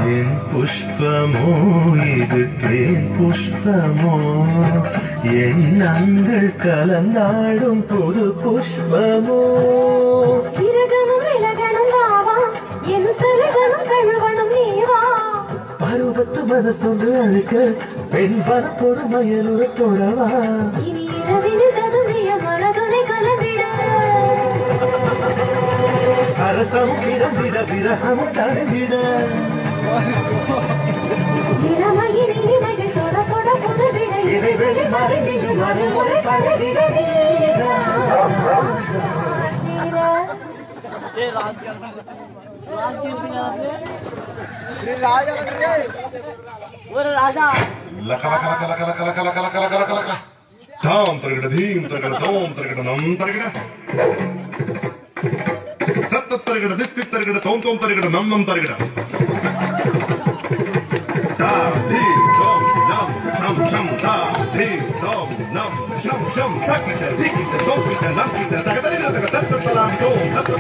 தேன் புஷ்பமோ இது தேன் புஷ்பமோ எண்ணங்கள் கலந்தாடும் புது புஷ்பமோ கிரகணம் விலகணும் வாவா என் தருகணும் கழுவணும் நீவா பருவத்து மனசொன்று அழுக்க பெண் பரப்பொரு மயலுற தொடவா இனி இரவினில் ததுமிய மனதுனை கலந்திட சரசமும் பிறந்திட விரகமும் தடுவிட இளமையின் இனிமைகள் தொட தொட புதுவிட இடைவெளி மறைந்திடு மறுமுறை பழகிட தாம் தரகிட தீம் தரகிட தோம் தரகிட நம் தரகிட தத்த தரகிட தித்தி தரகிட தோம் தோம் தரகிட நம் நம் தரகிட தா தி தோம் நம் சம் சம் தா தி தோம் நம் சம் சம் தக்கிட திக்கிட தோம் கிட நம் கிட தகதரிட தக தத்த தலாம் தோம் தத்த